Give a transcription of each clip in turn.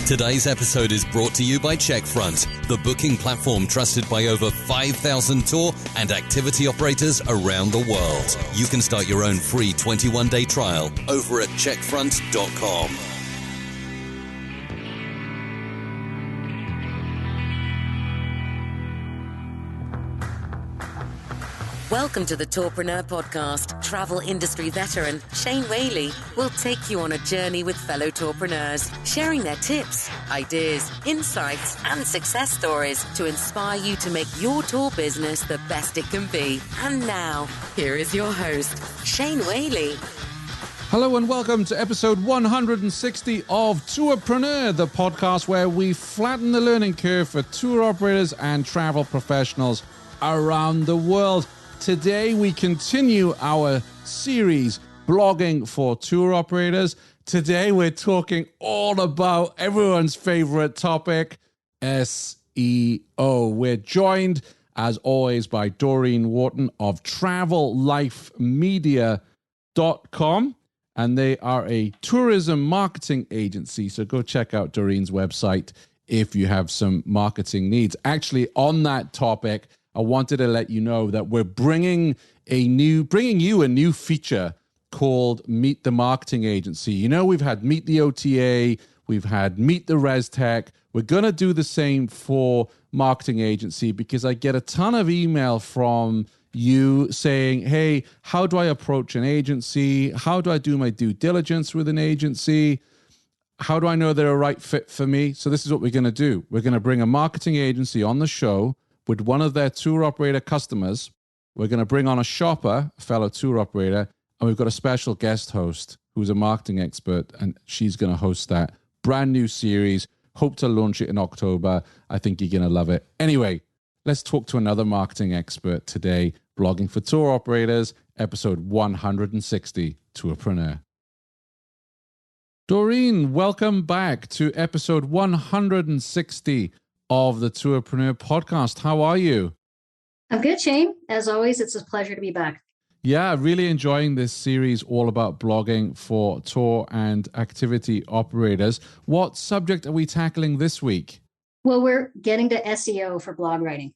Today's episode is brought to you by Checkfront, the booking platform trusted by over 5,000 tour and activity operators around the world. You can start your own free 21-day trial over at checkfront.com. Welcome to the Tourpreneur Podcast. Travel industry veteran Shane Whaley will take you on a journey with fellow tourpreneurs, sharing their tips, ideas, insights, and success stories to inspire you to make your tour business the best it can be. And now, here is your host, Shane Whaley. Hello and welcome to episode 160 of Tourpreneur, the podcast where we flatten the learning curve for tour operators and travel professionals around the world. Today, we continue our series, Blogging for Tour Operators. Today, we're talking all about everyone's favorite topic, SEO. We're joined, as always, by Dorene Wharton of TravelLifeMedia.com, and they are a tourism marketing agency. So go check out Dorene's website if you have some marketing needs. Actually, on that topic, I wanted to let you know that we're bringing you a new feature called Meet the Marketing Agency. You know, we've had Meet the OTA, we've had Meet the ResTech. We're going to do the same for marketing agency because I get a ton of email from you saying, hey, how do I approach an agency? How do I do my due diligence with an agency? How do I know they're a right fit for me? So this is what we're going to do. We're going to bring a marketing agency on the show with one of their tour operator customers. We're going to bring on a shopper, a fellow tour operator, and we've got a special guest host who's a marketing expert, and she's going to host that brand new series. Hope to launch it in October. I think you're going to love it. Anyway, let's talk to another marketing expert today, Blogging for Tour Operators, episode 160, Tourpreneur. Dorene, welcome back to episode 160 of the Tourpreneur Podcast. How are you? I'm good, Shane. As always, it's a pleasure to be back. Yeah, really enjoying this series all about blogging for tour and activity operators. What subject are we tackling this week? Well, we're getting to SEO for blog writing.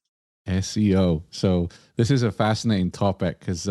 SEO. So this is a fascinating topic because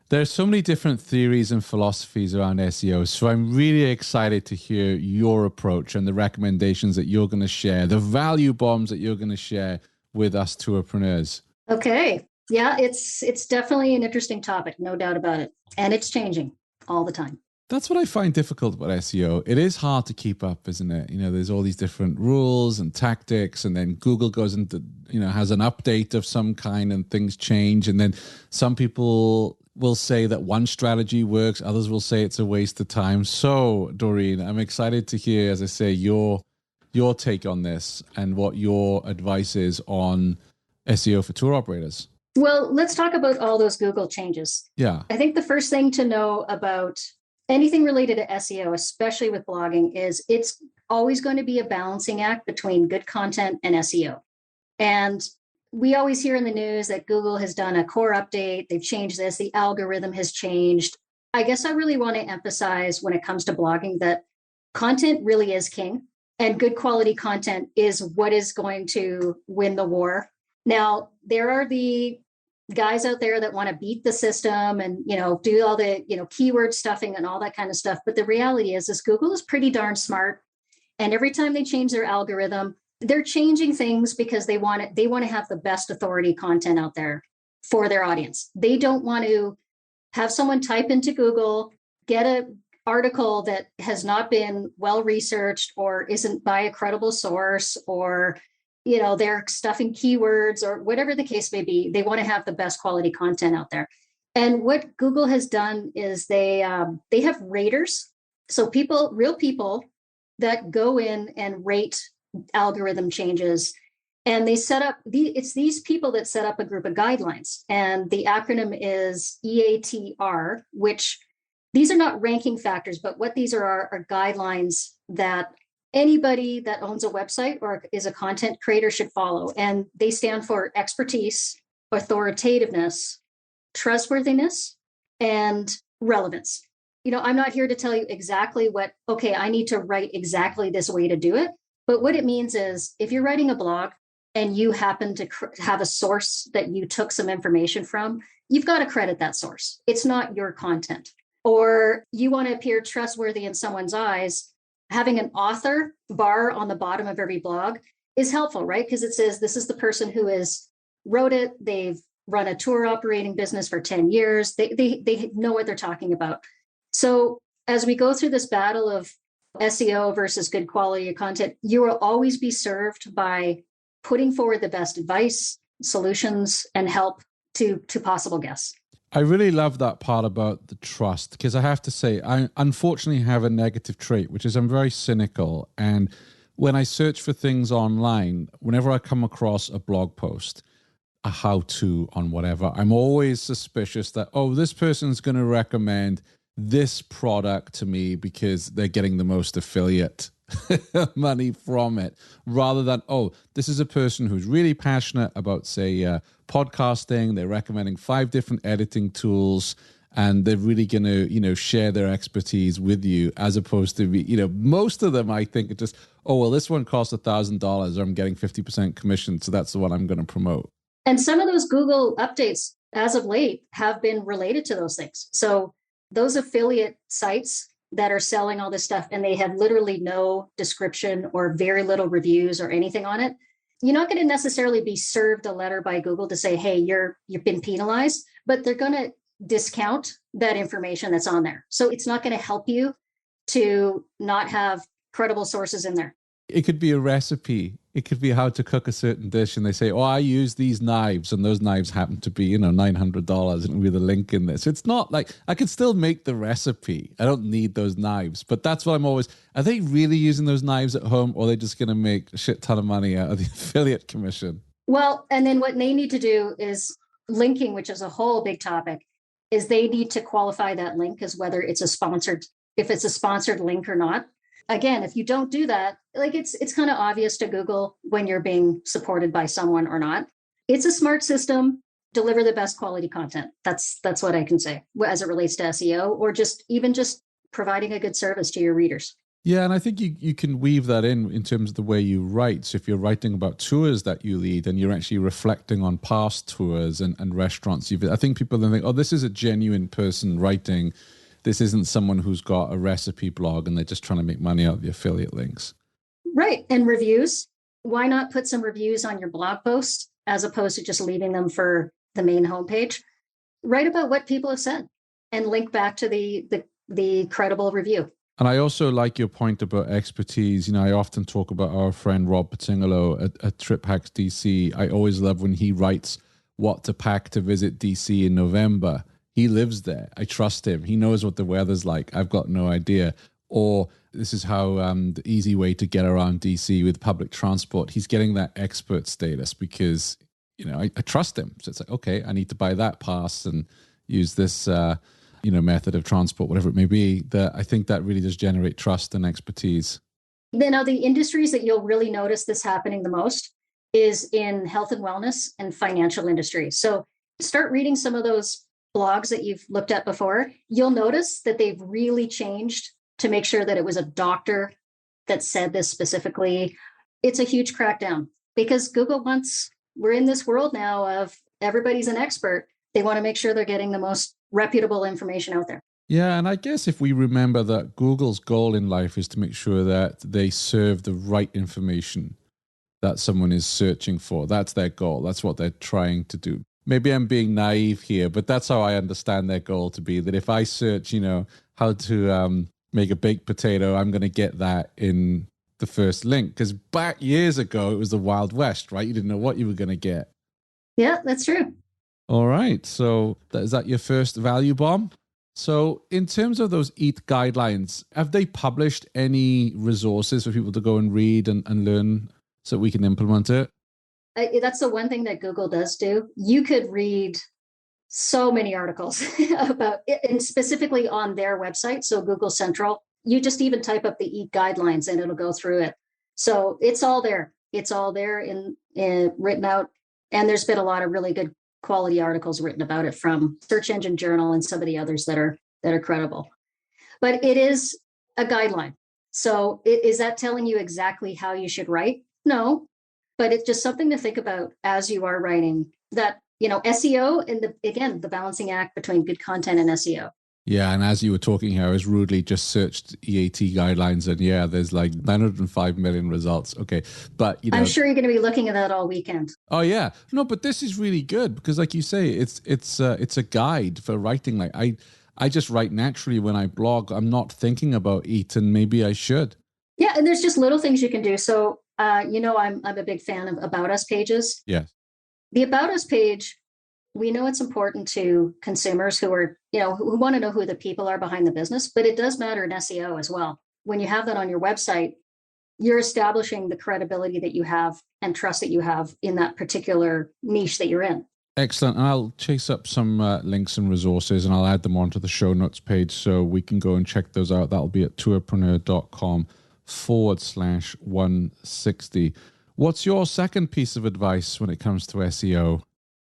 there's so many different theories and philosophies around SEO. So I'm really excited to hear your approach and the recommendations that you're going to share, the value bombs that you're going to share with us tourpreneurs. Okay. Yeah, it's definitely an interesting topic, no doubt about it. And it's changing all the time. That's what I find difficult about SEO. It is hard to keep up, isn't it? You know, there's all these different rules and tactics, and then Google goes into, has an update of some kind and things change. And then some people will say that one strategy works. Others will say it's a waste of time. So, Dorene, I'm excited to hear, as I say, your take on this and what your advice is on SEO for tour operators. Well, let's talk about all those Google changes. Yeah. I think the first thing to know about anything related to SEO, especially with blogging, is it's always going to be a balancing act between good content and SEO. And we always hear in the news that Google has done a core update. They've changed this. The algorithm has changed. I guess I really want to emphasize when it comes to blogging that content really is king, and good quality content is what is going to win the war. Now, there are the guys out there that want to beat the system and, do all the, keyword stuffing and all that kind of stuff. But the reality is Google is pretty darn smart. And every time they change their algorithm, they're changing things because they want to have the best authority content out there for their audience. They don't want to have someone type into Google, get an article that has not been well researched or isn't by a credible source, or they're stuffing keywords or whatever the case may be. They want to have the best quality content out there. And what Google has done is they have raters. So real people that go in and rate algorithm changes. And they set up, it's these people that set up a group of guidelines. And the acronym is EATR, which these are not ranking factors, but what these are guidelines that anybody that owns a website or is a content creator should follow. And they stand for expertise, authoritativeness, trustworthiness, and relevance. I'm not here to tell you exactly okay, I need to write exactly this way to do it. But what it means is if you're writing a blog and you happen to have a source that you took some information from, you've got to credit that source. It's not your content. Or you want to appear trustworthy in someone's eyes, having an author bar on the bottom of every blog is helpful, right? Because it says this is the person who wrote it. They've run a tour operating business for 10 years. They know what they're talking about. So as we go through this battle of SEO versus good quality of content, you will always be served by putting forward the best advice, solutions, and help to possible guests. I really love that part about the trust, because I have to say, I unfortunately have a negative trait, which is I'm very cynical. And when I search for things online, whenever I come across a blog post, a how-to on whatever, I'm always suspicious that, this person's going to recommend this product to me because they're getting the most affiliate money from it, rather than, this is a person who's really passionate about, say, podcasting. They're recommending 5 different editing tools, and they're really going to, share their expertise with you, as opposed to, most of them, I think, are just, this one costs $1,000, or I'm getting 50% commission, so that's the one I'm going to promote. And some of those Google updates, as of late, have been related to those things. So those affiliate sites that are selling all this stuff, and they have literally no description or very little reviews or anything on it, you're not going to necessarily be served a letter by Google to say, hey, you've been penalized, but they're going to discount that information that's on there. So it's not going to help you to not have credible sources in there. It could be a recipe. It could be how to cook a certain dish, and they say, I use these knives, and those knives happen to be, $900, and with a link in this. It's not like I could still make the recipe. I don't need those knives, but that's what I'm always, are they really using those knives at home, or are they just going to make a shit ton of money out of the affiliate commission? Well, and then what they need to do is linking, which is a whole big topic, is they need to qualify that link as whether it's if it's a sponsored link or not. Again, if you don't do that, it's kind of obvious to Google when you're being supported by someone or not. It's a smart system. Deliver the best quality content. That's what I can say as it relates to SEO, or just providing a good service to your readers. Yeah, and I think you can weave that in terms of the way you write. So if you're writing about tours that you lead, and you're actually reflecting on past tours and restaurants, I think people then think, this is a genuine person writing. This isn't someone who's got a recipe blog and they're just trying to make money out of the affiliate links. Right. And reviews. Why not put some reviews on your blog post as opposed to just leaving them for the main homepage? Write about what people have said and link back to the credible review. And I also like your point about expertise. I often talk about our friend Rob Patingolo at Trip Hacks DC. I always love when he writes what to pack to visit DC in November. He lives there. I trust him. He knows what the weather's like. I've got no idea. Or this is how the easy way to get around DC with public transport. He's getting that expert status because, I trust him. So it's like, okay, I need to buy that pass and use this, method of transport, whatever it may be. I think that really does generate trust and expertise. Now, the industries that you'll really notice this happening the most is in health and wellness and financial industry. So start reading some of those blogs that you've looked at before. You'll notice that they've really changed to make sure that it was a doctor that said this specifically. It's a huge crackdown because Google we're in this world now of everybody's an expert. They want to make sure they're getting the most reputable information out there. Yeah, and I guess if we remember that Google's goal in life is to make sure that they serve the right information that someone is searching for. That's their goal. That's what they're trying to do. Maybe I'm being naive here, but that's how I understand their goal to be, that if I search, how to make a baked potato, I'm going to get that in the first link. Because back years ago, it was the Wild West, right? You didn't know what you were going to get. Yeah, that's true. All right. So is that your first value bomb? So in terms of those EAT guidelines, have they published any resources for people to go and read and learn so we can implement it? That's the one thing that Google does do. You could read so many articles about it, and specifically on their website. So Google Central, you just even type up the EAT guidelines and it'll go through it. So it's all there. It's all there in written out. And there's been a lot of really good quality articles written about it from Search Engine Journal and some of the others that are credible. but it is a guideline. So is that telling you exactly how you should write? No, but it's just something to think about as you are writing that, SEO and the balancing act between good content and SEO. Yeah, and as you were talking here, I was rudely just searched EAT guidelines, and yeah, there's like 905 million results. Okay, but I'm sure you're going to be looking at that all weekend. Oh yeah, no, but this is really good because, like you say, it's a guide for writing. Like I just write naturally when I blog. I'm not thinking about EAT, and maybe I should. Yeah, and there's just little things you can do. So I'm a big fan of About Us pages. Yeah. The About Us page, we know it's important to consumers who are, who want to know who the people are behind the business, but it does matter in SEO as well. When you have that on your website, you're establishing the credibility that you have and trust that you have in that particular niche that you're in. Excellent. And I'll chase up some links and resources, and I'll add them onto the show notes page so we can go and check those out. That'll be at tourpreneur.com/160. What's your second piece of advice when it comes to SEO?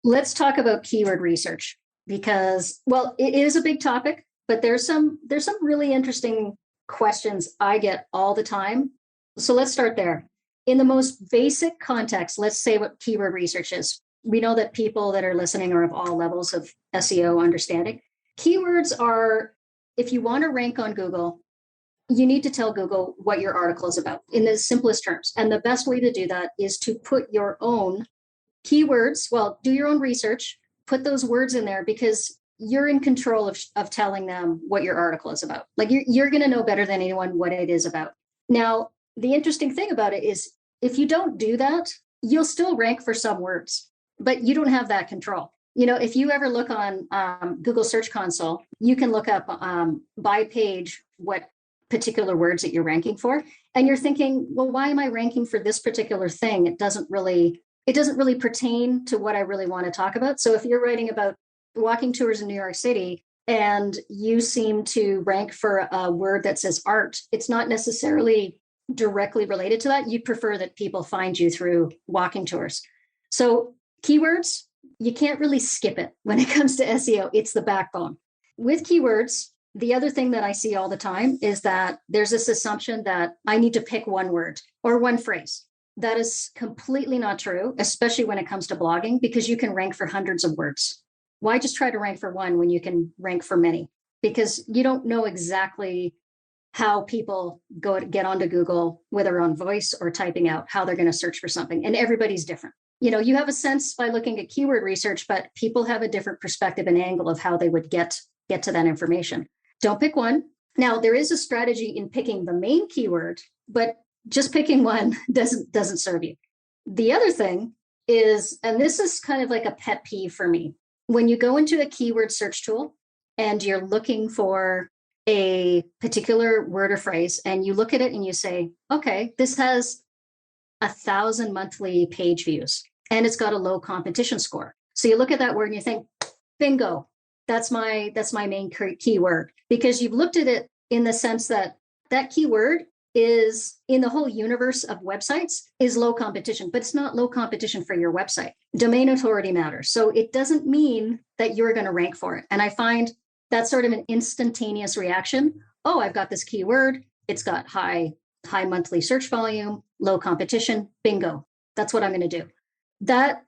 Let's talk about keyword research because, well, it is a big topic, but there's some really interesting questions I get all the time. So let's start there. In the most basic context, let's say what keyword research is. We know that people that are listening are of all levels of SEO understanding. Keywords are, if you want to rank on Google, you need to tell Google what your article is about in the simplest terms. And the best way to do that is to put your own keywords, do your own research, put those words in there because you're in control of telling them what your article is about. Like you're going to know better than anyone what it is about. Now, the interesting thing about it is if you don't do that, you'll still rank for some words, but you don't have that control. If you ever look on Google Search Console, you can look up by page what particular words that you're ranking for. And you're thinking, well, why am I ranking for this particular thing? It doesn't really pertain to what I really want to talk about. So if you're writing about walking tours in New York City and you seem to rank for a word that says art, it's not necessarily directly related to that. You prefer that people find you through walking tours. So keywords, you can't really skip it when it comes to SEO. It's the backbone. With keywords, the other thing that I see all the time is that there's this assumption that I need to pick one word or one phrase. That is completely not true, especially when it comes to blogging, because you can rank for hundreds of words. Why just try to rank for one when you can rank for many? Because you don't know exactly how people get onto Google, whether on voice or typing out, how they're going to search for something. And everybody's different. You have a sense by looking at keyword research, but people have a different perspective and angle of how they would get to that information. Don't pick one. Now, there is a strategy in picking the main keyword, but just picking one doesn't serve you. The other thing is, and this is kind of like a pet peeve for me, when you go into a keyword search tool and you're looking for a particular word or phrase, and you look at it and you say, okay, this has 1,000 monthly page views and it's got a low competition score. So you look at that word and you think, bingo, that's my main keyword, because you've looked at it in the sense that keyword is in the whole universe of websites is low competition, but it's not low competition for your website. Domain authority matters. So it doesn't mean that you're going to rank for it. And I find that's sort of an instantaneous reaction. Oh, I've got this keyword. It's got high monthly search volume, low competition, bingo. That's what I'm going to do. That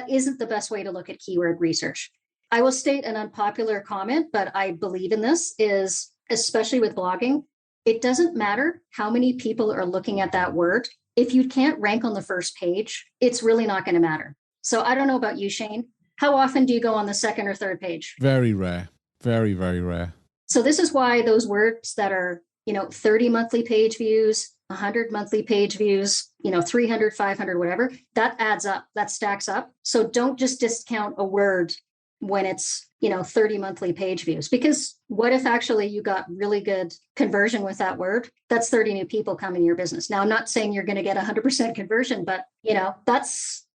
isn't the best way to look at keyword research. I will state an unpopular comment, but I believe in this, is especially with blogging, it doesn't matter how many people are looking at that word. If you can't rank on the first page, it's really not going to matter. So I don't know about you, Shane. How often do you go on the second or third page? Very rare. Very, very rare. So this is why those words that are, 30 monthly page views, 100 monthly page views, 300, 500, whatever, that adds up, that stacks up. So don't just discount a word when it's, 30 monthly page views, because what if actually you got really good conversion with that word? That's 30 new people coming to your business. Now, I'm not saying you're going to get 100% conversion, but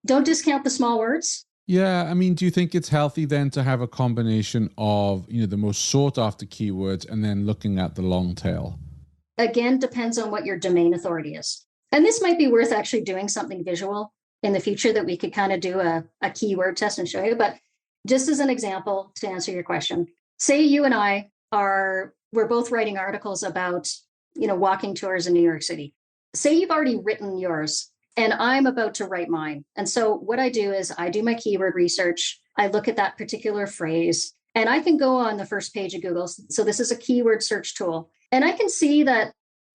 don't discount the small words. Yeah. I mean, do you think it's healthy then to have a combination of, the most sought after keywords and then looking at the long tail? Again, depends on what your domain authority is. And this might be worth actually doing something visual in the future that we could kind of do a keyword test and show you. But just as an example, to answer your question, say you and I are we're both writing articles about, walking tours in New York City. Say you've already written yours and I'm about to write mine. And so what I do is I do my keyword research. I look at that particular phrase and I can go on the first page of Google. So this is a keyword search tool. And I can see that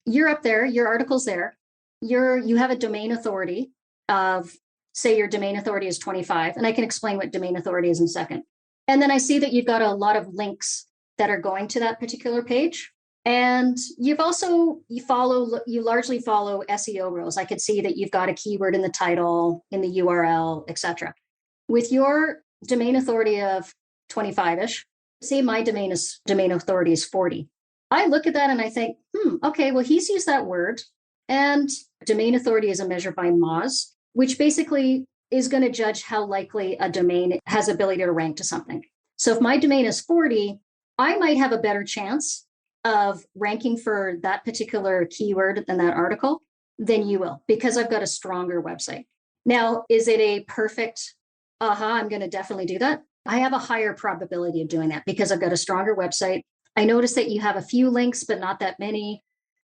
you're up there, your article's there. You have a domain authority of, say your domain authority is 25, and I can explain what domain authority is in a second. And then I see that you've got a lot of links that are going to that particular page. And you largely follow SEO rules. I could see that you've got a keyword in the title, in the URL, etc. With your domain authority of 25-ish, say my domain authority is 40. I look at that and I think, okay, well, he's used that word. And domain authority is a measure by Moz, which basically is going to judge how likely a domain has ability to rank to something. So if my domain is 40, I might have a better chance of ranking for that particular keyword than that article than you will, because I've got a stronger website. Now, is it a perfect, I'm going to definitely do that? I have a higher probability of doing that because I've got a stronger website. I notice that you have a few links, but not that many.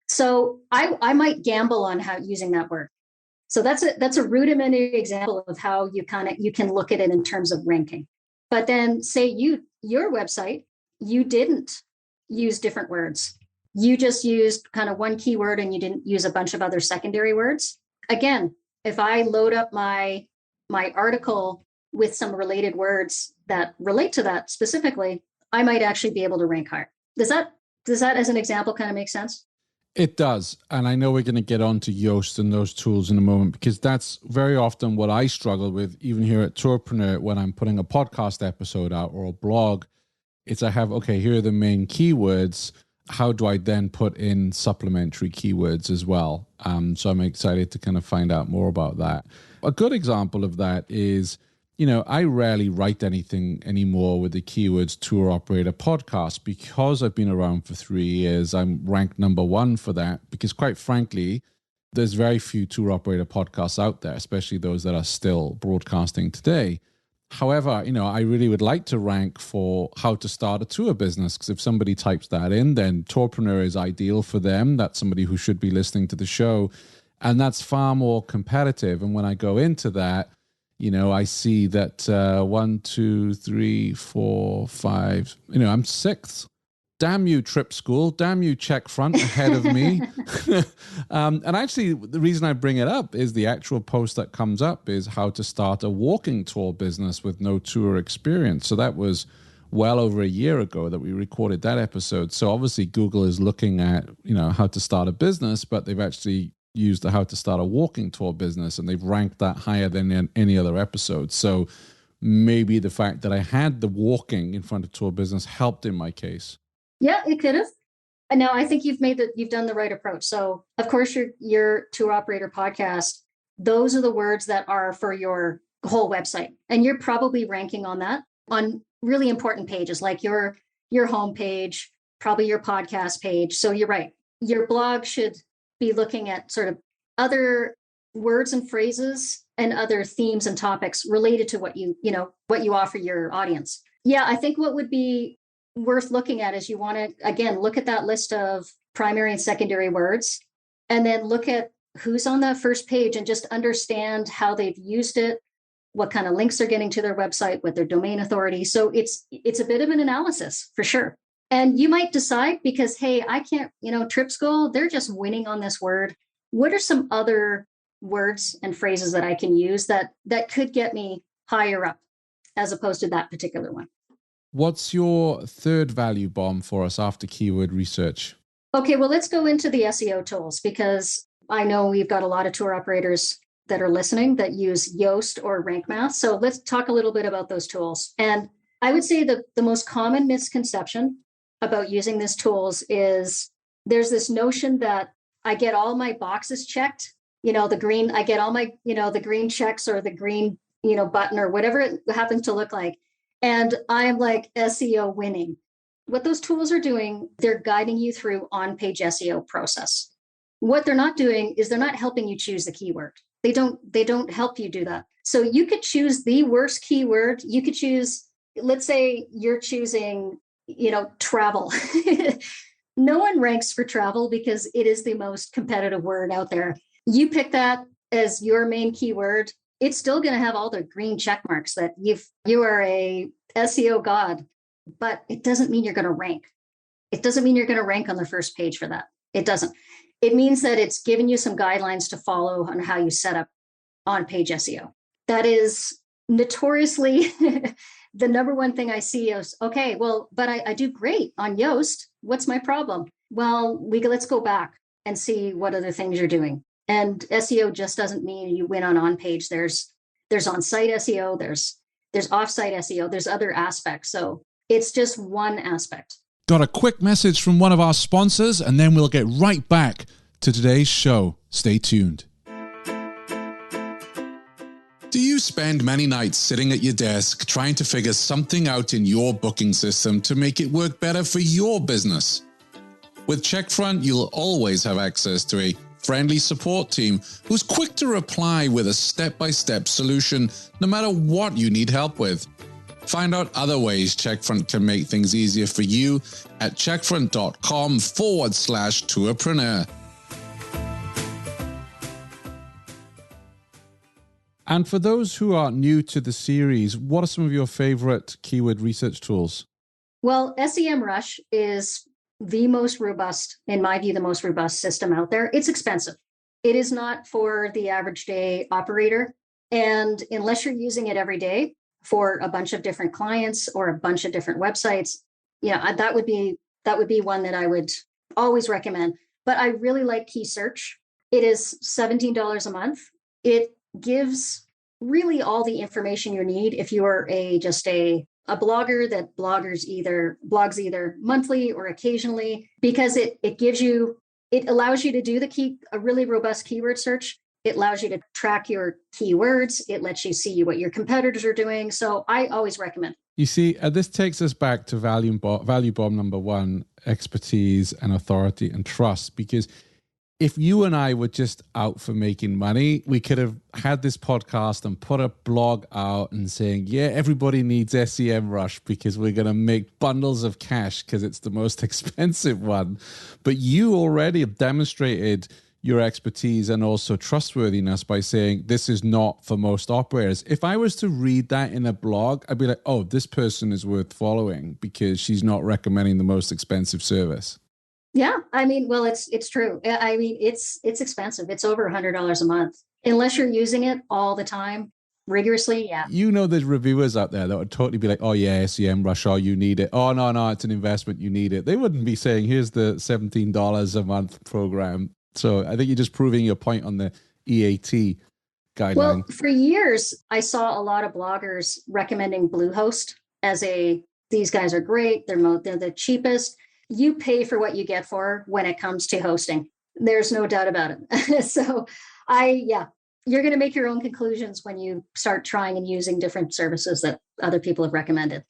So I might gamble on using that word. So that's a rudimentary example of how you can look at it in terms of ranking. But then say your website, you didn't use different words. You just used kind of one keyword and you didn't use a bunch of other secondary words. Again, if I load up my article with some related words that relate to that specifically, I might actually be able to rank higher. Does that as an example kind of make sense? It does. And I know we're going to get on to Yoast and those tools in a moment, because that's very often what I struggle with, even here at Tourpreneur, when I'm putting a podcast episode out or a blog. It's here are the main keywords. How do I then put in supplementary keywords as well? So I'm excited to kind of find out more about that. A good example of that is, I rarely write anything anymore with the keywords tour operator podcast, because I've been around for 3 years. I'm ranked number 1 for that, because quite frankly, there's very few tour operator podcasts out there, especially those that are still broadcasting today. However, I really would like to rank for how to start a tour business, because if somebody types that in, then Tourpreneur is ideal for them. That's somebody who should be listening to the show. And that's far more competitive. And when I go into that, I see that 1, 2, 3, 4, 5, I'm 6th. Damn you, Trip School. Damn you, Check Front, ahead of me. And actually, the reason I bring it up is the actual post that comes up is how to start a walking tour business with no tour experience. So that was well over a year ago that we recorded that episode. So obviously, Google is looking at, how to start a business, but they've actually used the how to start a walking tour business, and they've ranked that higher than any other episode. So maybe the fact that I had the walking in front of tour business helped in my case. Yeah, it could have. And now I think you've done the right approach. So of course your tour operator podcast, those are the words that are for your whole website. And you're probably ranking on that on really important pages, like your homepage, probably your podcast page. So you're right. Your blog should be looking at sort of other words and phrases and other themes and topics related to what you offer your audience. Yeah, I think what would be worth looking at is you want to, again, look at that list of primary and secondary words, and then look at who's on that first page and just understand how they've used it, what kind of links they're getting to their website, what their domain authority. So it's a bit of an analysis for sure. And you might decide, because, hey, I can't, Trip School, they're just winning on this word. What are some other words and phrases that I can use that could get me higher up as opposed to that particular one? What's your third value bomb for us after keyword research? Okay, well, let's go into the SEO tools, because I know we've got a lot of tour operators that are listening that use Yoast or Rank Math. So let's talk a little bit about those tools. And I would say the most common misconception about using these tools is there's this notion that I get all my boxes checked, I get all my, the green checks or the green, button or whatever it happens to look like. And I'm like SEO winning. What those tools are doing, they're guiding you through on-page SEO process. What they're not doing is they're not helping you choose the keyword. They don't help you do that. So you could choose the worst keyword. You could choose, let's say you're choosing, travel. no one ranks for travel because it is the most competitive word out there. You pick that as your main keyword, it's still going to have all the green check marks that you are a SEO god, but it doesn't mean you're going to rank. It doesn't mean you're going to rank on the first page for that. It doesn't. It means that it's giving you some guidelines to follow on how you set up on-page SEO. That is notoriously the number one thing I see is, okay, well, but I do great on Yoast. What's my problem? Well, let's go back and see what other things you're doing. And SEO just doesn't mean you win on-page. There's on-site SEO, there's off-site SEO, there's other aspects. So it's just one aspect. Got a quick message from one of our sponsors, and then we'll get right back to today's show. Stay tuned. Do you spend many nights sitting at your desk trying to figure something out in your booking system to make it work better for your business? With Checkfront, you'll always have access to a friendly support team who's quick to reply with a step-by-step solution no matter what you need help with. Find out other ways Checkfront can make things easier for you at checkfront.com/tourpreneur. And for those who are new to the series, what are some of your favorite keyword research tools? Well, SEMrush is the most robust, in my view, the most robust system out there. It's expensive. It is not for the average day operator. And unless you're using it every day for a bunch of different clients or a bunch of different websites, that would be one that I would always recommend. But I really like Key Search. It is $17 a month. It gives really all the information you need if you are just a blogger that blogs either monthly or occasionally, because it allows you to do a really robust keyword search. It allows you to track your keywords. It lets you see what your competitors are doing. So I always recommend. You see, this takes us back to value bomb number one, expertise and authority and trust. Because if you and I were just out for making money, we could have had this podcast and put a blog out and saying, yeah, everybody needs SEMrush because we're going to make bundles of cash because it's the most expensive one. But you already have demonstrated your expertise and also trustworthiness by saying this is not for most operators. If I was to read that in a blog, I'd be like, oh, this person is worth following because she's not recommending the most expensive service. Yeah, I mean, well, it's true. I mean, it's expensive. It's over $100 a month unless you're using it all the time rigorously. Yeah. There's reviewers out there that would totally be like, oh yeah, SEMrush, oh, you need it. Oh no, it's an investment, you need it. They wouldn't be saying, here's the $17 a month program. So I think you're just proving your point on the EAT guideline. Well, for years, I saw a lot of bloggers recommending Bluehost as these guys are great. They're the cheapest. You pay for what you get for when it comes to hosting. There's no doubt about it. So you're going to make your own conclusions when you start trying and using different services that other people have recommended.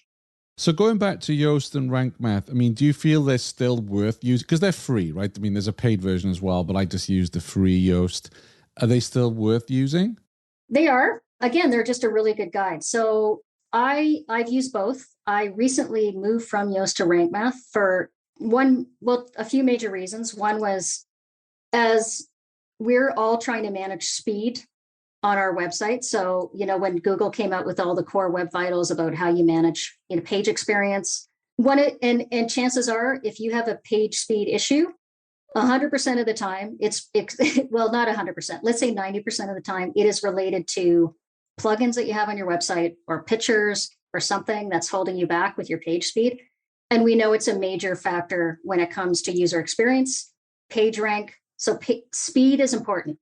So going back to Yoast and Rank Math, I mean, do you feel they're still worth using? Because they're free, right? I mean, there's a paid version as well, but I just use the free Yoast. Are they still worth using? They are. Again, they're just a really good guide. So I've used both. I recently moved from Yoast to Rank Math for a few major reasons. One was, as we're all trying to manage speed on our website. So, when Google came out with all the core web vitals about how you manage, page experience, and chances are, if you have a page speed issue, 100% of the time, well, not 100%, let's say 90% of the time, it is related to plugins that you have on your website or pictures or something that's holding you back with your page speed. And we know it's a major factor when it comes to user experience, page rank. So speed is important.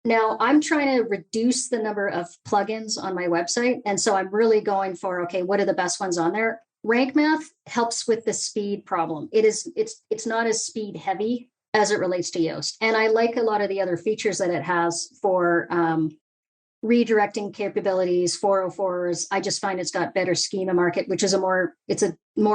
Now, I'm trying to reduce the number of plugins on my website. And so I'm really going for, okay, what are the best ones on there? Rank Math helps with the speed problem. It's not as speed heavy as it relates to Yoast. And I like a lot of the other features that it has for redirecting capabilities, 404s. I just find it's got better schema market, which is a more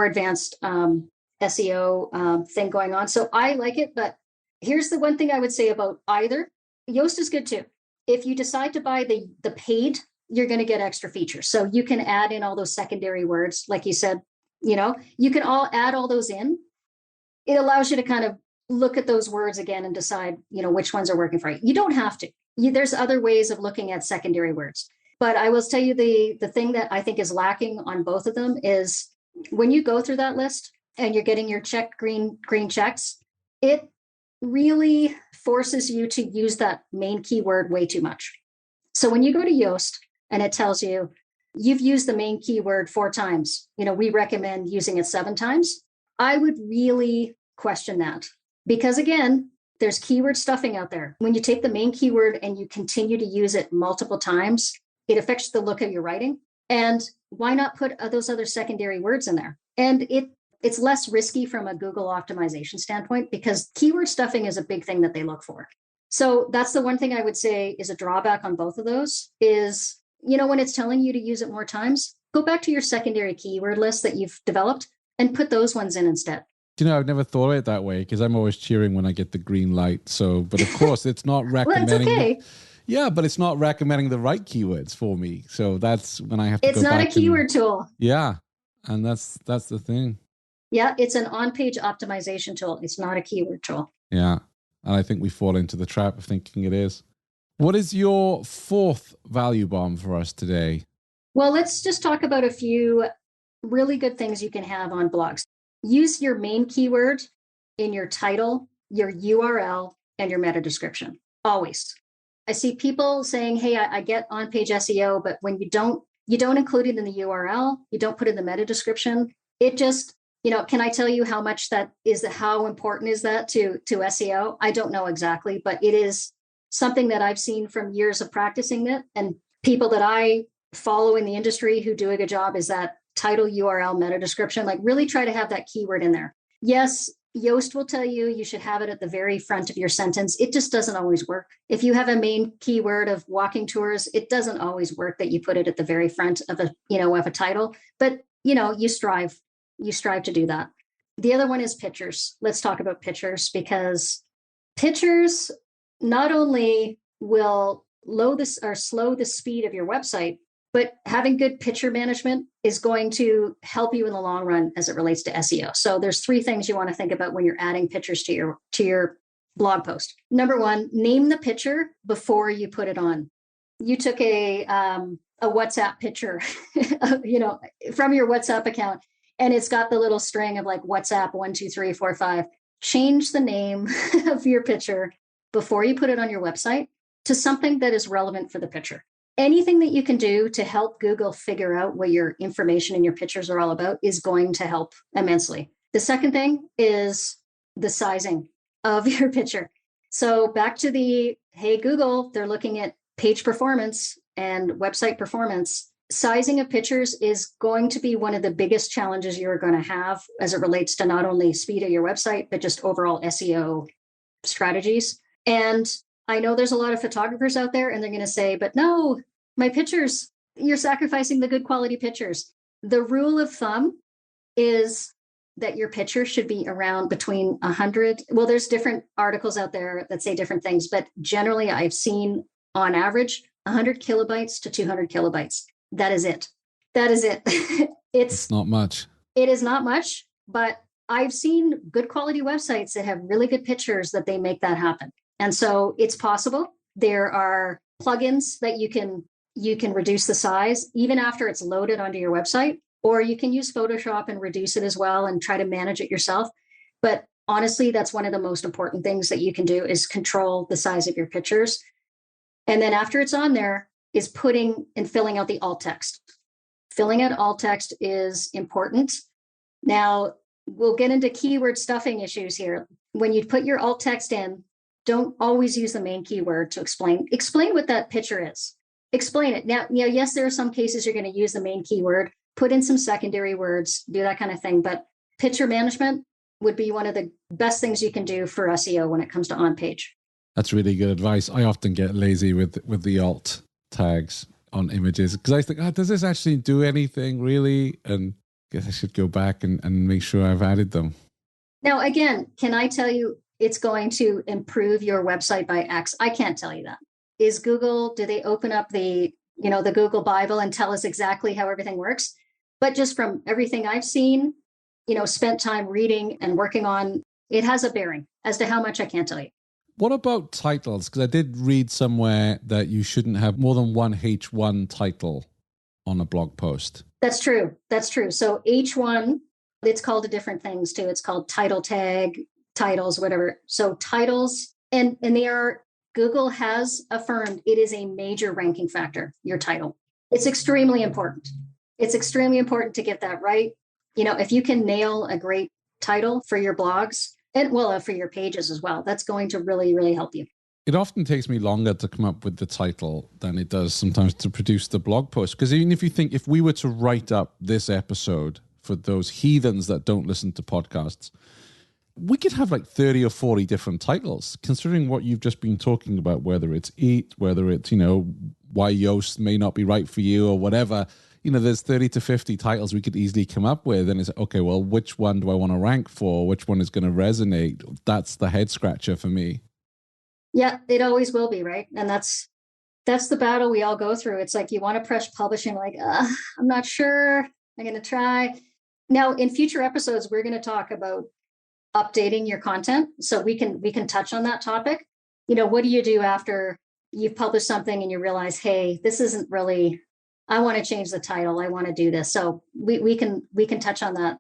advanced SEO thing going on. So I like it. But here's the one thing I would say about either. Yoast is good too. If you decide to buy the paid, you're going to get extra features. So you can add in all those secondary words, like you said, you can add all those in. it allows you to kind of look at those words again and decide, which ones are working for you. You don't have to. There's other ways of looking at secondary words. But I will tell you the thing that I think is lacking on both of them is when you go through that list and you're getting your checked green checks, it really forces you to use that main keyword way too much. So when you go to Yoast and it tells you you've used the main keyword 4 times, we recommend using it 7 times, I would really question that. Because again, there's keyword stuffing out there. When you take the main keyword and you continue to use it multiple times, it affects the look of your writing. And why not put those other secondary words in there? And it's less risky from a Google optimization standpoint because keyword stuffing is a big thing that they look for. So that's the one thing I would say is a drawback on both of those is, when it's telling you to use it more times, go back to your secondary keyword list that you've developed and put those ones in instead. I've never thought of it that way because I'm always cheering when I get the green light. So, but of course, it's not recommending. Well, it's okay. Yeah, but it's not recommending the right keywords for me. So that's when I have to. It's not a keyword tool. Yeah, and that's the thing. Yeah, it's an on-page optimization tool. It's not a keyword tool. Yeah, and I think we fall into the trap of thinking it is. What is your 4th value bomb for us today? Well, let's just talk about a few really good things you can have on blogs. Use your main keyword in your title, your URL, and your meta description. Always. I see people saying, hey, I get on-page SEO, but when you don't include it in the URL, you don't put it in the meta description, it just, can I tell you how much how important is that to SEO? I don't know exactly, but it is something that I've seen from years of practicing it, and people that I follow in the industry who do a good job is that title, URL, meta description, like really try to have that keyword in there. Yes, Yoast will tell you should have it at the very front of your sentence. It just doesn't always work. If you have a main keyword of walking tours, it doesn't always work that you put it at the very front of a title, but you strive to do that. The other one is pictures. Let's talk about pictures because pictures not only will slow the speed of your website, but having good picture management is going to help you in the long run as it relates to SEO. So there's 3 things you want to think about when you're adding pictures to your blog post. Number 1, name the picture before you put it on. You took a WhatsApp picture, from your WhatsApp account, and it's got the little string of like WhatsApp 1, 2, 3, 4, 5. Change the name of your picture before you put it on your website to something that is relevant for the picture. Anything that you can do to help Google figure out what your information and your pictures are all about is going to help immensely. The second thing is the sizing of your picture. So back to hey, Google, they're looking at page performance and website performance. Sizing of pictures is going to be one of the biggest challenges you're going to have as it relates to not only speed of your website, but just overall SEO strategies. And I know there's a lot of photographers out there and they're going to say, but no, my pictures, you're sacrificing the good quality pictures. The rule of thumb is that your picture should be around between 100. Well, there's different articles out there that say different things, but generally I've seen on average 100 kilobytes to 200 kilobytes. That is it. It's not much. It is not much, but I've seen good quality websites that have really good pictures that they make that happen. And so it's possible. There are plugins that you can reduce the size even after it's loaded onto your website, or you can use Photoshop and reduce it as well and try to manage it yourself. But honestly, that's one of the most important things that you can do is control the size of your pictures. And then after it's on there is putting and filling out the alt text. Filling out alt text is important. Now, we'll get into keyword stuffing issues here. When you put your alt text in, don't always use the main keyword to explain what that picture is. Explain it. Now, yes, there are some cases you're going to use the main keyword, put in some secondary words, do that kind of thing. But picture management would be one of the best things you can do for SEO when it comes to on-page. That's really good advice. I often get lazy with the alt tags on images because I think, does this actually do anything really? And I guess I should go back and make sure I've added them. Now, again, can I tell you it's going to improve your website by X? I can't tell you that. Is Google, do they open up the Google Bible and tell us exactly how everything works? But just from everything I've seen, spent time reading and working on It has a bearing. As to how much, I can't tell you. What about titles? Because I did read somewhere that you shouldn't have more than one H1 title on a blog post. That's true. That's true. So H1, it's called different things too. It's called title tag, titles, whatever. So titles, and they are, Google has affirmed it is a major ranking factor, your title. It's extremely important. It's extremely important to get that right. If you can nail a great title for your blogs, and for your pages as well, that's going to really, really help you. It often takes me longer to come up with the title than it does sometimes to produce the blog post. Because even if you think, if we were to write up this episode for those heathens that don't listen to podcasts, we could have like 30 or 40 different titles, considering what you've just been talking about, whether it's eat, whether it's, why Yoast may not be right for you or whatever. There's 30 to 50 titles we could easily come up with. And it's, okay, well, which one do I want to rank for? Which one is going to resonate? That's the head scratcher for me. Yeah, it always will be, right? And that's the battle we all go through. It's like you want to press publish and like, I'm not sure. I'm going to try. Now, in future episodes, we're going to talk about updating your content. So we can touch on that topic. What do you do after you've published something and you realize, hey, this isn't really, I want to change the title. I want to do this. So we can touch on that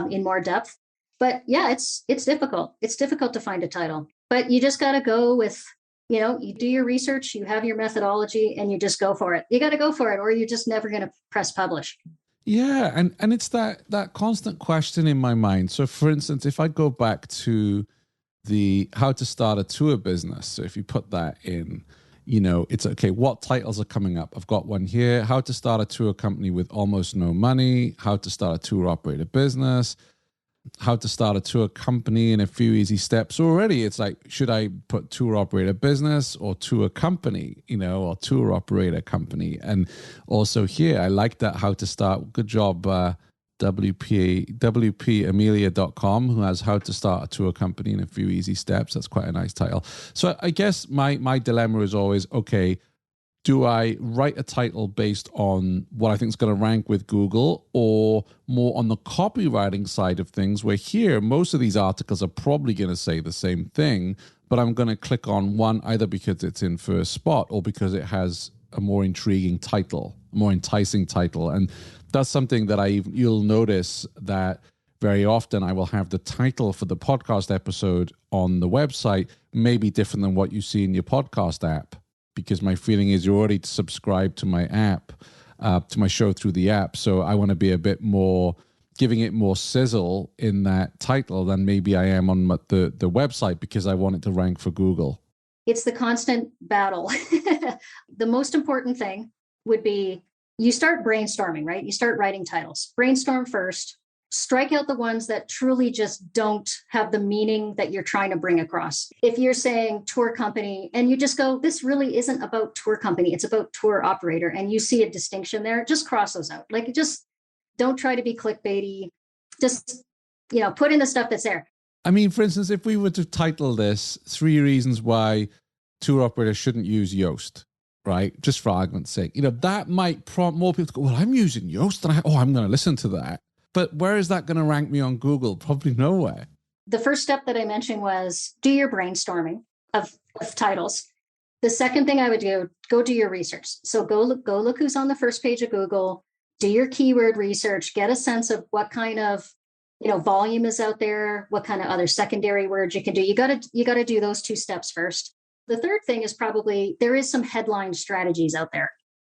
in more depth. But yeah, it's difficult. It's difficult to find a title, but you just got to go with, you do your research, you have your methodology, and you just go for it. You got to go for it, or you're just never going to press publish. Yeah, and it's that constant question in my mind. So for instance, if I go back to the how to start a tour business, so if you put that in, it's okay, what titles are coming up? I've got one here, how to start a tour company with almost no money, how to start a tour operator business, how to start a tour company in a few easy steps. Already it's like, should I put tour operator business or tour company, or tour operator company? And also here, I like that how to start. Good job, WPAmelia.com, who has how to start a tour company in a few easy steps. That's quite a nice title. So I guess my dilemma is always, okay, do I write a title based on what I think is going to rank with Google, or more on the copywriting side of things, where here, most of these articles are probably going to say the same thing, but I'm going to click on one either because it's in first spot or because it has a more intriguing title, a more enticing title. And that's something that you'll notice that very often I will have the title for the podcast episode on the website may be different than what you see in your podcast app, because my feeling is you're already subscribed to my app, to my show through the app. So I want to be a bit more, giving it more sizzle in that title than maybe I am on the website, because I want it to rank for Google. It's the constant battle. The most important thing would be you start brainstorming, right? You start writing titles. Brainstorm first. Strike out the ones that truly just don't have the meaning that you're trying to bring across. If you're saying tour company and you just go, this really isn't about tour company, it's about tour operator, and you see a distinction there, just cross those out. Like, just don't try to be clickbaity. Just, put in the stuff that's there. I mean, for instance, if we were to title this 3 reasons why tour operators shouldn't use Yoast, right? Just for argument's sake, that might prompt more people to go, well, I'm using Yoast and I'm going to listen to that. But where is that going to rank me on Google? Probably nowhere. The first step that I mentioned was do your brainstorming of titles. The second thing I would do, go do your research. So go look who's on the first page of Google, do your keyword research, get a sense of what kind of volume is out there, what kind of other secondary words you can do. You got to do those 2 steps first. The third thing is probably there is some headline strategies out there.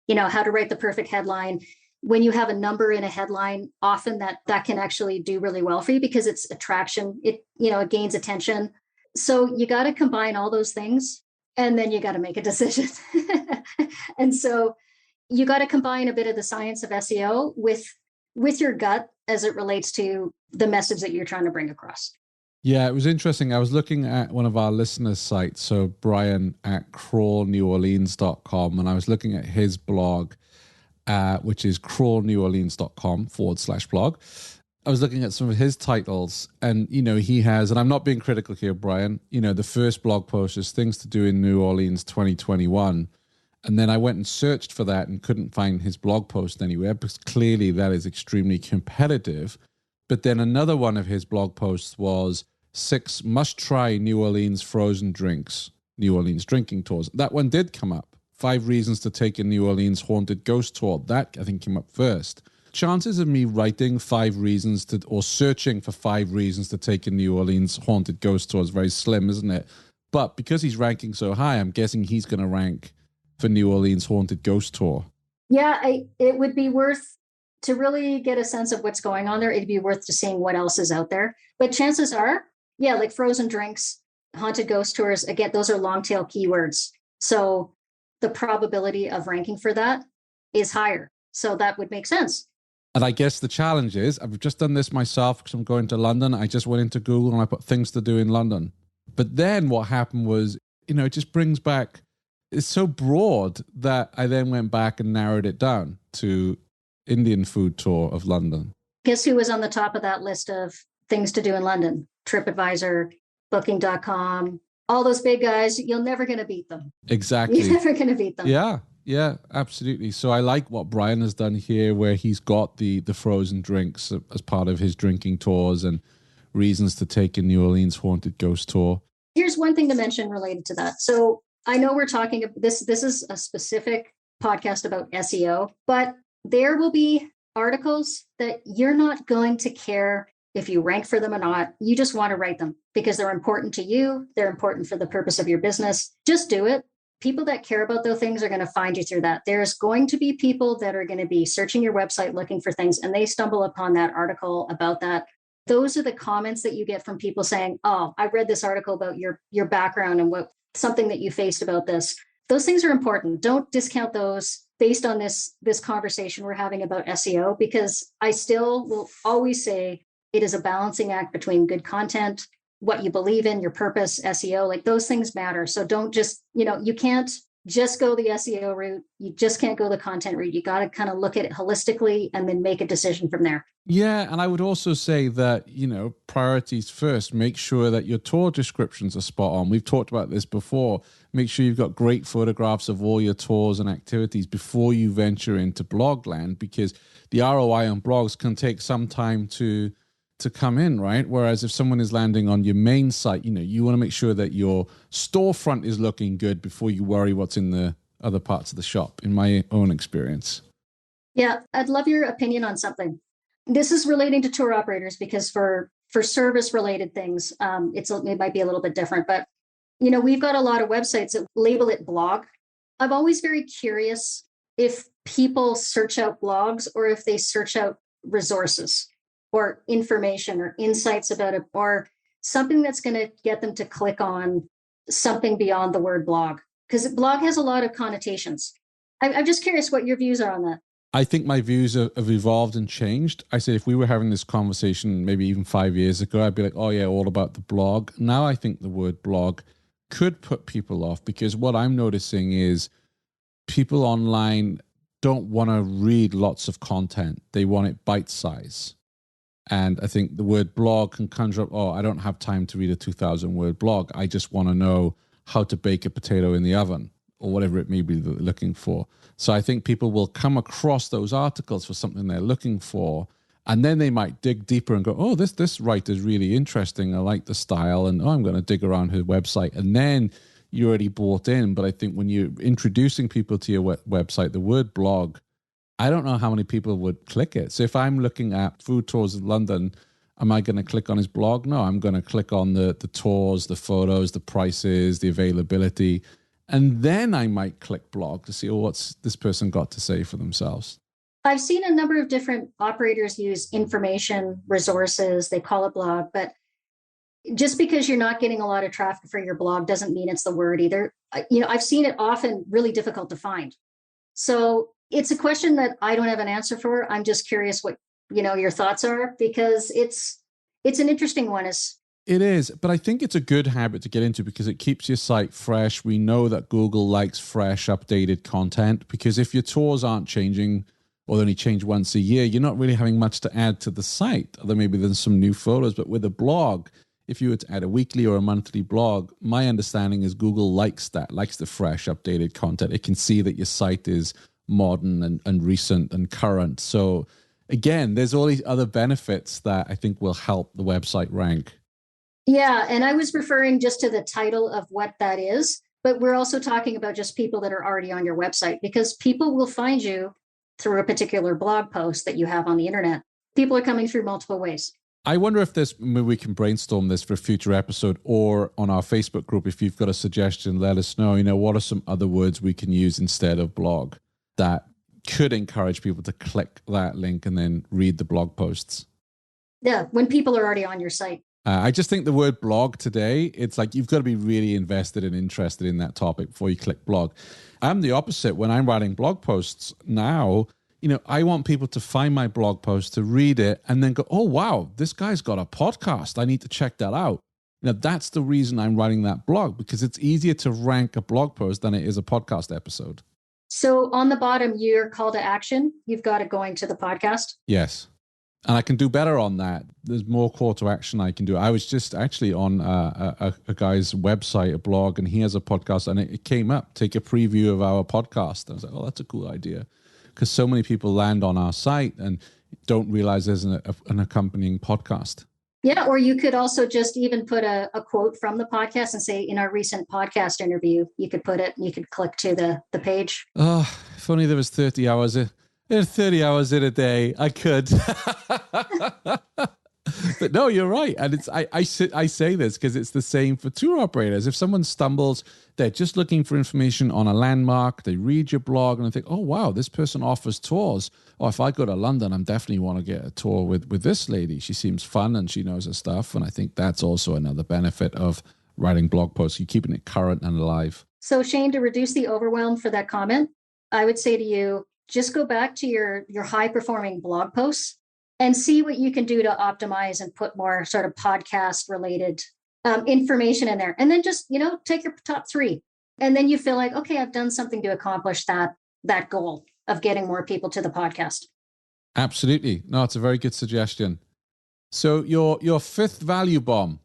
How to write the perfect headline. When you have a number in a headline, often that can actually do really well for you because it's attraction. It gains attention. So you got to combine all those things, and then you got to make a decision. And so you got to combine a bit of the science of SEO with your gut as it relates to the message that you're trying to bring across. Yeah, it was interesting. I was looking at one of our listeners' sites, so Brian at crawlneworleans.com, and I was looking at his blog, which is crawlneworleans.com/blog. I was looking at some of his titles, and, he has, and I'm not being critical here, Brian, the first blog post is things to do in New Orleans 2021. And then I went and searched for that and couldn't find his blog post anywhere, because clearly that is extremely competitive. But then another one of his blog posts was 6 must-try New Orleans frozen drinks, New Orleans drinking tours. That one did come up. 5 reasons to take a New Orleans haunted ghost tour. That, I think, came up first. Chances of me writing 5 reasons to, or searching for 5 reasons to take a New Orleans haunted ghost tour is very slim, isn't it? But because he's ranking so high, I'm guessing he's going to rank for New Orleans haunted ghost tour. Yeah, it would be worth to really get a sense of what's going on there. It'd be worth to seeing what else is out there. But chances are, yeah, like frozen drinks, haunted ghost tours, again, those are long tail keywords. So the probability of ranking for that is higher. So that would make sense. And I guess the challenge is, I've just done this myself because I'm going to London. I just went into Google and I put things to do in London. But then what happened was, it just brings back, it's so broad that I then went back and narrowed it down to Indian food tour of London. Guess who was on the top of that list of things to do in London? TripAdvisor, Booking.com, all those big guys. You're never going to beat them. Exactly. You're never going to beat them. Yeah, absolutely. So I like what Brian has done here, where he's got the frozen drinks as part of his drinking tours and reasons to take a New Orleans haunted ghost tour. Here's one thing to mention related to that. So I know we're talking about this is a specific podcast about SEO, but there will be articles that you're not going to care if you rank for them or not. You just want to write them because they're important to you. They're important for the purpose of your business. Just do it. People that care about those things are going to find you through that. There's going to be people that are going to be searching your website looking for things, and they stumble upon that article about that. Those are the comments that you get from people saying, oh, I read this article about your background and what something that you faced about this. Those things are important. Don't discount those based on this conversation we're having about SEO, because I still will always say it is a balancing act between good content, what you believe in, your purpose, SEO, like those things matter. So don't just, you can't just go the SEO route. You just can't go the content route. You got to kind of look at it holistically and then make a decision from there. Yeah. And I would also say that, priorities first. Make sure that your tour descriptions are spot on. We've talked about this before. Make sure you've got great photographs of all your tours and activities before you venture into blog land, because the ROI on blogs can take some time to come in, right? Whereas if someone is landing on your main site, you want to make sure that your storefront is looking good before you worry what's in the other parts of the shop, in my own experience. Yeah, I'd love your opinion on something. This is relating to tour operators, because for service related things, it might be a little bit different, but we've got a lot of websites that label it blog. I'm always very curious if people search out blogs or if they search out resources or information or insights about it, or something that's going to get them to click on something beyond the word blog, because blog has a lot of connotations. I'm just curious what your views are on that. I think my views have evolved and changed. I said if we were having this conversation maybe even 5 years ago, I'd be like, oh yeah, all about the blog. Now I think the word blog could put people off, because what I'm noticing is people online don't want to read lots of content. They want it bite size. And I think the word blog can conjure up, oh, I don't have time to read a 2,000 word blog. I just want to know how to bake a potato in the oven, or whatever it may be that they're looking for. So I think people will come across those articles for something they're looking for, and then they might dig deeper and go, oh, this writer's really interesting. I like the style, and I'm going to dig around her website. And then you're already bought in. But I think when you're introducing people to your website, the word blog, I don't know how many people would click it. So if I'm looking at food tours of London, am I going to click on his blog? No, I'm going to click on the tours, the photos, the prices, the availability. And then I might click blog to see, oh, what's this person got to say for themselves? I've seen a number of different operators use information resources. They call it blog, but just because you're not getting a lot of traffic for your blog doesn't mean it's the word either. I've seen it often really difficult to find. So it's a question that I don't have an answer for. I'm just curious what, your thoughts are, because it's an interesting one. It is, but I think it's a good habit to get into because it keeps your site fresh. We know that Google likes fresh, updated content, because if your tours aren't changing or they only change once a year, you're not really having much to add to the site. Although maybe there's some new photos, but with a blog, if you were to add a weekly or a monthly blog, my understanding is Google likes that, likes the fresh, updated content. It can see that your site is modern and recent and current. So again, there's all these other benefits that I think will help the website rank. Yeah. And I was referring just to the title of what that is, but we're also talking about just people that are already on your website, because people will find you through a particular blog post that you have on the internet. People are coming through multiple ways. I wonder if maybe we can brainstorm this for a future episode, or on our Facebook group. If you've got a suggestion, let us know. What are some other words we can use instead of blog that could encourage people to click that link and then read the blog posts? Yeah, when people are already on your site. I just think the word blog today, it's like you've got to be really invested and interested in that topic before you click blog. I'm the opposite. When I'm writing blog posts now, I want people to find my blog post, to read it, and then go, oh, wow, this guy's got a podcast. I need to check that out. That's the reason I'm writing that blog, because it's easier to rank a blog post than it is a podcast episode. So on the bottom, your call to action, you've got it going to the podcast. Yes. And I can do better on that. There's more call to action I can do. I was just actually on a guy's website, a blog, and he has a podcast, and it came up, take a preview of our podcast. I was like, oh, that's a cool idea. Because so many people land on our site and don't realize there's an accompanying podcast. Yeah, or you could also just even put a quote from the podcast and say, in our recent podcast interview, you could put it and you could click to the page. Oh, if only there was 30 hours in a day, I could. But no, you're right. And I say this because it's the same for tour operators. If someone stumbles, they're just looking for information on a landmark, they read your blog and they think, oh, wow, this person offers tours. Oh, if I go to London, I'm definitely want to get a tour with this lady. She seems fun and she knows her stuff. And I think that's also another benefit of writing blog posts. You're keeping it current and alive. So Shane, to reduce the overwhelm for that comment, I would say to you, just go back to your high performing blog posts and see what you can do to optimize and put more sort of podcast related information in there. And then just, take your top 3. And then you feel like, okay, I've done something to accomplish that goal of getting more people to the podcast. Absolutely. No, it's a very good suggestion. So your 5th value bomb.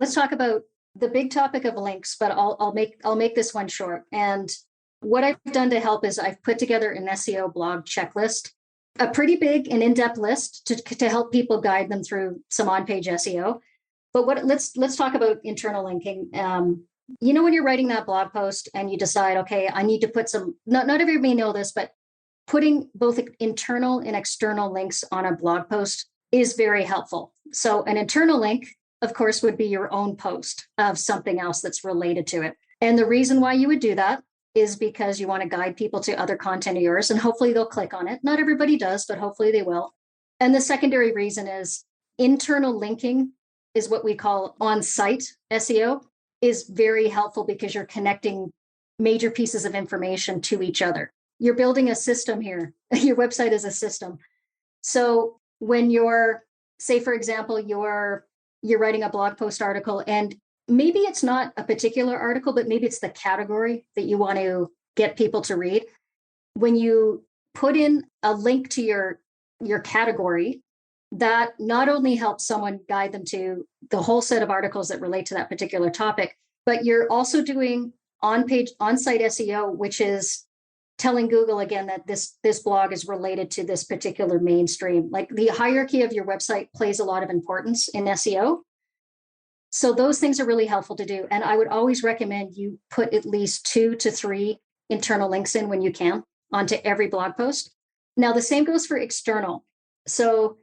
Let's talk about the big topic of links, but I'll make this one short. And what I've done to help is I've put together an SEO blog checklist, a pretty big and in-depth list to help people guide them through some on-page SEO. But let's talk about internal linking. When you're writing that blog post and you decide, okay, I need to put some, not everybody know this, but putting both internal and external links on a blog post is very helpful. So an internal link, of course, would be your own post of something else that's related to it. And the reason why you would do that is because you want to guide people to other content of yours, and hopefully they'll click on it. Not everybody does, but hopefully they will. And the secondary reason is internal linking is what we call on-site SEO, is very helpful because you're connecting major pieces of information to each other. You're building a system here. Your website is a system. So when say, for example, you're writing a blog post article, and maybe it's not a particular article, but maybe it's the category that you want to get people to read. When you put in a link to your category, that not only helps someone guide them to the whole set of articles that relate to that particular topic, but you're also doing on-site SEO, which is telling Google again that this blog is related to this particular mainstream. Like the hierarchy of your website plays a lot of importance in SEO. So those things are really helpful to do. And I would always recommend you put at least 2 to 3 internal links in when you can onto every blog post. Now, the same goes for external. So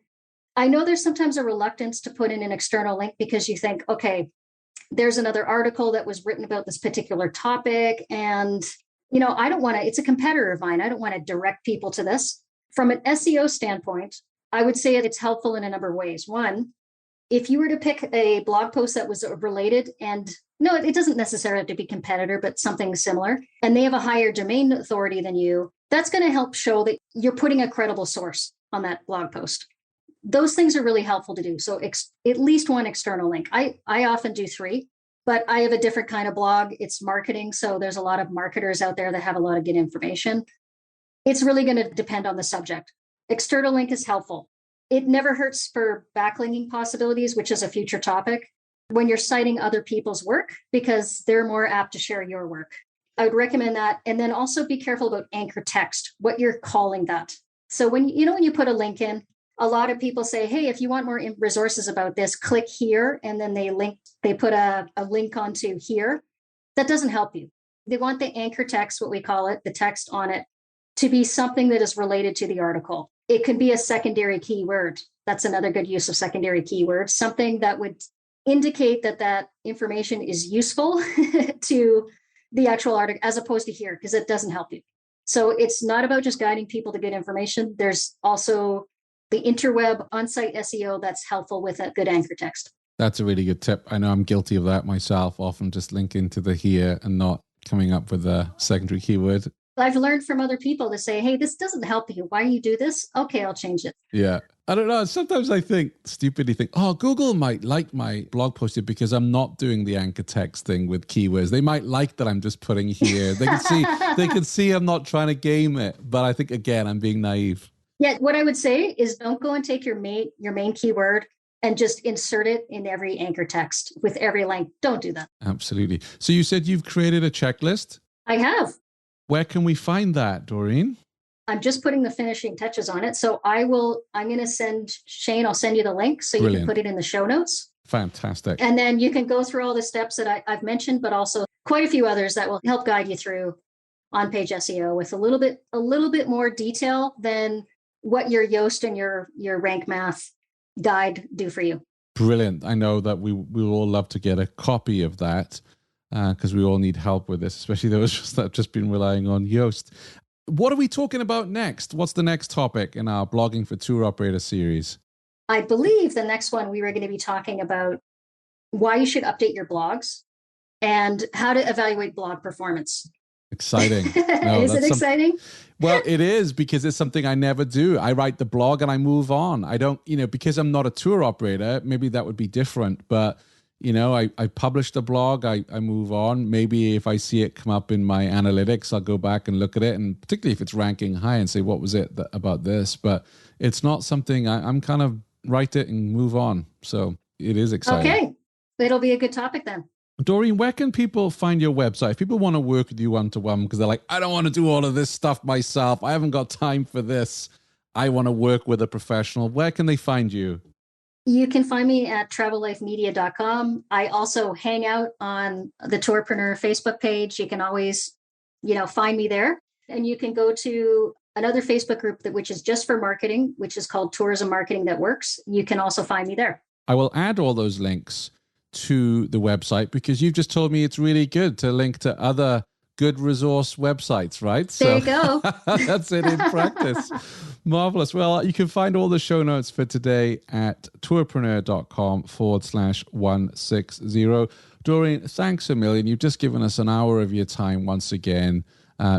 I know there's sometimes a reluctance to put in an external link because you think, okay, there's another article that was written about this particular topic. And, I don't want to, it's a competitor of mine. I don't want to direct people to this. From an SEO standpoint, I would say it's helpful in a number of ways. One, if you were to pick a blog post that was related, and no, it doesn't necessarily have to be competitor, but something similar, and they have a higher domain authority than you, that's going to help show that you're putting a credible source on that blog post. Those things are really helpful to do. So at least 1 external link. I often do 3, but I have a different kind of blog. It's marketing. So there's a lot of marketers out there that have a lot of good information. It's really going to depend on the subject. External link is helpful. It never hurts for backlinking possibilities, which is a future topic, when you're citing other people's work, because they're more apt to share your work. I would recommend that. And then also be careful about anchor text, what you're calling that. So when you put a link in, a lot of people say, hey, if you want more resources about this, click here. And then they put a link onto here. That doesn't help you. They want the anchor text, what we call it, the text on it, to be something that is related to the article. It could be a secondary keyword. That's another good use of secondary keywords, something that would indicate that information is useful to the actual article as opposed to here, because it doesn't help you. So it's not about just guiding people to good information. There's also the interweb on-site SEO that's helpful with a good anchor text. That's a really good tip. I know I'm guilty of that myself, often just linking to the here and not coming up with a secondary keyword. I've learned from other people to say, hey, this doesn't help you. Why do you do this? Okay, I'll change it. Yeah. I don't know. Sometimes I stupidly think, oh, Google might like my blog posted because I'm not doing the anchor text thing with keywords. They might like that I'm just putting here. They can see I'm not trying to game it. But I think, again, I'm being naive. Yeah, what I would say is don't go and take your main keyword and just insert it in every anchor text with every link. Don't do that. Absolutely. So you said you've created a checklist? I have. Where can we find that, Dorene? I'm just putting the finishing touches on it. So I'm going to send Shane, I'll send you the link so you can put it in the show notes. Fantastic. And then you can go through all the steps that I've mentioned, but also quite a few others that will help guide you through on-page SEO with a little bit more detail than what your Yoast and your rank math guide do for you. Brilliant. I know that we will all love to get a copy of that because we all need help with this, especially those that have just been relying on Yoast. What are we talking about next? What's the next topic in our Blogging for Tour Operator series? I believe the next one we were going to be talking about why you should update your blogs and how to evaluate blog performance. Exciting. Is it exciting? Well, it is, because it's something I never do. I write the blog and I move on. I don't, because I'm not a tour operator, maybe that would be different. But, I publish the blog, I move on. Maybe if I see it come up in my analytics, I'll go back and look at it. And particularly if it's ranking high and say, what was it about this? But it's not something I'm kind of write it and move on. So it is exciting. Okay. It'll be a good topic then. Dorene, where can people find your website? If people want to work with you one-to-one because they're like, I don't want to do all of this stuff myself. I haven't got time for this. I want to work with a professional. Where can they find you? You can find me at travellifemedia.com. I also hang out on the Tourpreneur Facebook page. You can always, find me there. And you can go to another Facebook group which is just for marketing, which is called Tourism Marketing That Works. You can also find me there. I will add all those links to the website because you've just told me it's really good to link to other good resource websites, right? There you go. That's it in practice. Marvelous. Well, you can find all the show notes for today at tourpreneur.com/160. Dorene, thanks a million. You've just given us an hour of your time once again,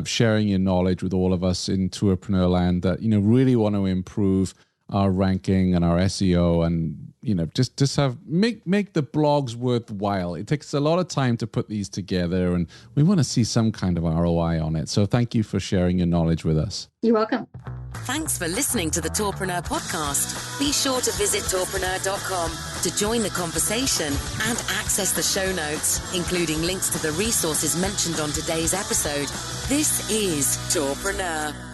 sharing your knowledge with all of us in Tourpreneur land that, really want to improve our ranking and our SEO and, just make the blogs worthwhile. It takes a lot of time to put these together and we want to see some kind of ROI on it. So thank you for sharing your knowledge with us. You're welcome. Thanks for listening to the Tourpreneur podcast. Be sure to visit tourpreneur.com to join the conversation and access the show notes, including links to the resources mentioned on today's episode. This is Tourpreneur.